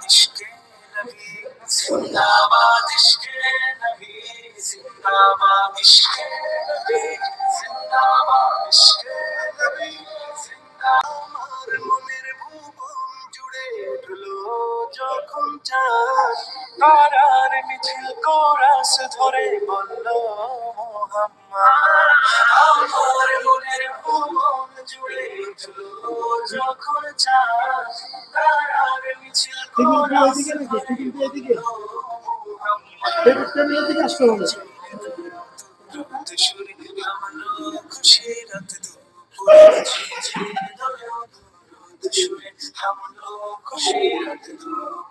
इश्क़े नबी जिंदाबाद इश्क़े नबी जिंदाबाद इश्क़े नबी जिंदाबाद इश्क़े नबी আমার মনের ভুবন জুড়ে উঠলো যখন চাঁদ তারার মিছিল কোরাস ধরে বলল মুহাম্মদ আমার মনের ভুবন জুড়ে উঠলো যখন চাঁদ তারার মিছিল কোরাস ধরে বলল মুহাম্মদ সুরে থামলো খুশি রাত দুপুরে ঝিঝির দোলে সুরে থামলো খুশি রাত দুপুরে